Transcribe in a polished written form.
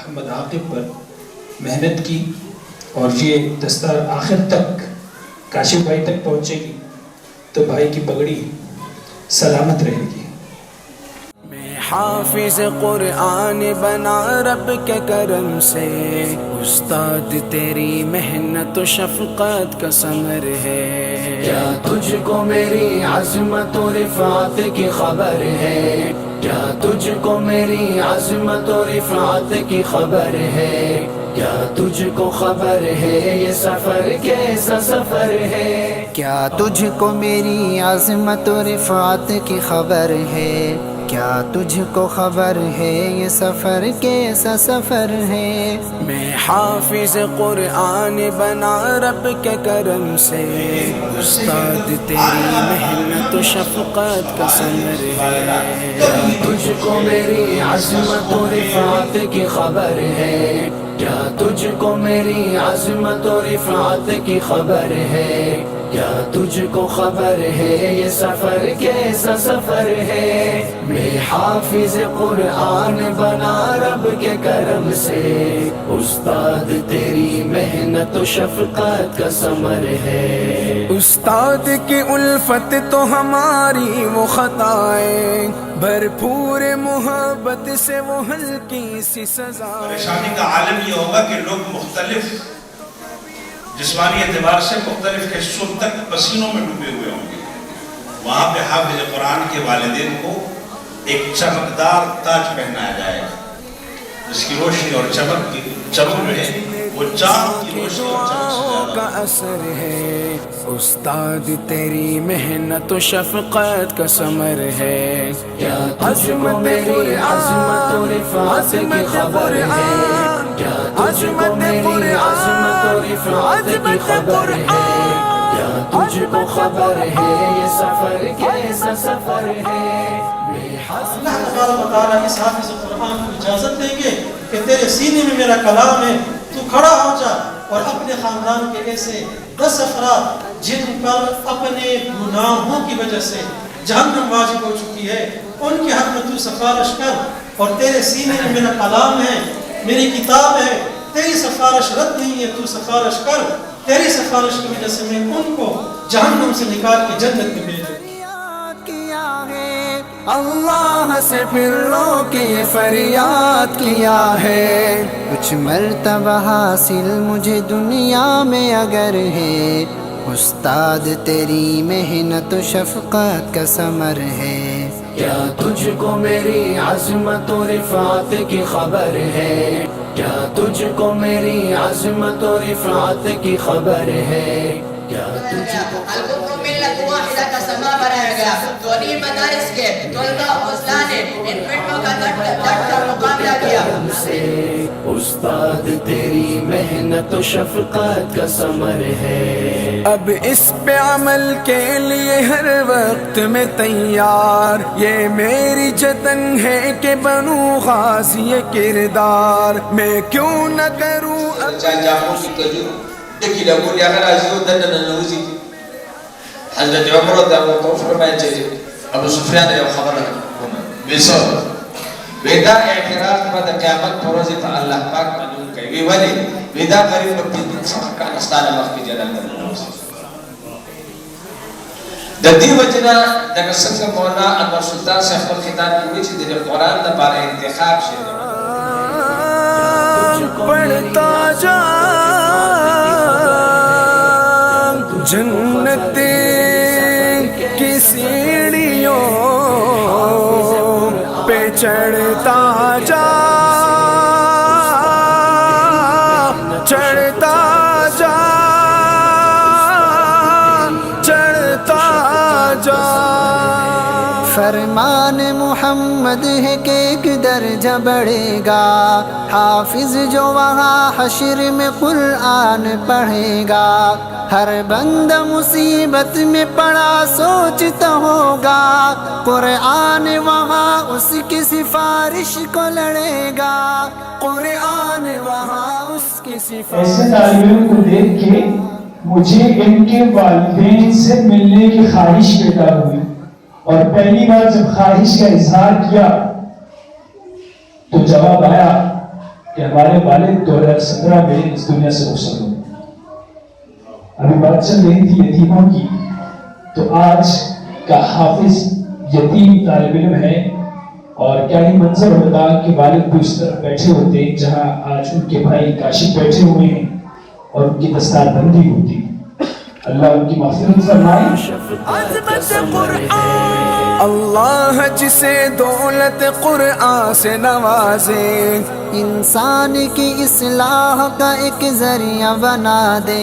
احمد عاقب پر محنت کی اور یہ دستار آخر تک کاشف بھائی تک پہنچے گی تو بھائی کی پگڑی سلامت رہے گی۔ میں حافظ قرآن بنا رب کے کرم سے، استاد تیری محنت و شفقت کا ثمر ہے، کیا تجھ کو میری عظمت و رفعت کی خبر ہے، کیا تجھ کو میری عظمت و رفعت کی خبر ہے، کیا تجھ کو خبر ہے یہ سفر کیسا سفر ہے، کیا تجھ کو میری عظمت و رفعت کی خبر ہے، کیا تجھ کو خبر ہے یہ سفر کیسا سفر ہے۔ میں حافظ قرآن بنا رب کے کرم سے، استاد تیری محنت و شفقت کا ثمر ہے، کیا تجھ کو میری عظمت و رفعت کی خبر ہے، کیا تجھ کو میری عظمت و رفعت کی خبر ہے، کیا تجھ کو خبر ہے یہ سفر کیسا سفر ہے۔ میں حافظ قرآن بنا رب کے کرم سے، استاد تیری محنت و شفقت کا ثمر ہے، استاد کی الفت تو ہماری وہ خطائیں، بھرپور محبت سے وہ ہلکی سی سزا۔ پریشانی کا عالم یہ ہوگا کہ لوگ مختلف جسمانی اعتبار سے مختلف حصوں تک پسینوں میں ڈوبے ہوئے ہوں گے، وہاں پہ حافظ قرآن کے والدین کو ایک چمکدار تاج پہنایا جائے گا جس کی روشنی اور چمک جو ہے وہ چاند کی روشنی اور چمک سے زیادہ کا اثر ہے، استاد تیری محنت و شفقت کا ثمر ہے، کیا تجھ کو میری عظمت و رفعت کی خبر ہے، کیا تجھ کو میری عظمت و رفعت کی خبر ہے، کیا تجھ کو خبر ہے یہ سفر کیسا سفر ہے۔ اللہ تبارک و تعالیٰ اس حافظ قرآن کو اجازت دیں گے کہ تیرے سینے میں میرا کلام ہے، تو کھڑا ہو جا اور اپنے خاندان کے ایسے 10 افراد جن پر اپنے گناہوں کی وجہ سے جہنم واجب ہو چکی ہے، ان کے حق میں تو سفارش کر، اور تیرے سینے میں میرا کلام ہے، میری کتاب ہے، تیری سفارش رد نہیں ہے، تو سفارش کر، تیری سفارش کی وجہ سے میں ان کو جہنم سے نکال کے جنت میں بھیجوں۔ اللہ سے پھر رو کے فریاد کیا ہے، کچھ مرتبہ حاصل مجھے دنیا میں اگر ہے، استاد تیری محنت و شفقت کا ثمر ہے، کیا تجھ کو میری عظمت و رفعت کی خبر ہے، کیا تجھ کو میری عظمت و رفعت کی خبر ہے، کیا تجھ کو ملت واحدہ کا سما بنایا گیا، دونی مدارس کے طلبہ و حضرات نے ان فتنوں کا ڈٹ کر مقابلہ کیا۔ استاد تیری محنت و شفقت کا ثمر ہے، اب اس پہ عمل کے لیے ہر وقت میں تیار، یہ میری جتن ہے کہ بنوں غازی کردار، میں کیوں نہ کروں دیکھی لگو لیا کر آجیو دن ننوزی حضرت عمر رضی اللہ تو فرمائے چاہیے ابو سفیان نے خبر بیسر بیدا اعتراض بعد قیامت پروزی تا اللہ پاک مجھون کئی وی ولی بیدا غریب وقتی دن سمکان استان وقتی جلال ننوزی دی وجنا جگہ سنگ مولا انور سلطان سے اخبر خطاب کی ویچی دل قرآن دا بارے انتخاب شد پڑھتا جا جنت کی سیڑھیوں پہ چڑھتا جا، چڑھتا جا، چڑھتا جا۔ فرمان محمد ہے کہ ایک درجہ بڑھے گا، حافظ جو وہاں حشر میں قرآن پڑھے گا، ہر بندہ مصیبت میں پڑا سوچتا ہوگا، قرآن وہاں اس کی سفارش کو لڑے گا، قرآن وہاں اس کی سفارش۔ ایسے طالبوں کو دیکھ کے مجھے ان کے والدین سے ملنے کی خواہش پیدا ہوئی، اور پہلی بار جب خواہش کا اظہار کیا تو جواب آیا کہ کہ ہمارے والد 2017 میں اس دنیا سے رخصت ہوئے. ابھی بات چل رہی تھی یتیموں کی، تو آج کا حافظ یتیم طالب علم ہے، اور کیا ہی منظر ہوتا کہ والد بھی اس طرح بیٹھے ہوتے جہاں آج ان کے بھائی کاشف بیٹھے ہوئے ہیں اور ان کی دستار بندی ہوتی. اللہ ان کی مغفرت فرمائے. اللہ جسے دولت قرآن سے نوازے، انسان کی اصلاح کا ایک ذریعہ بنا دے.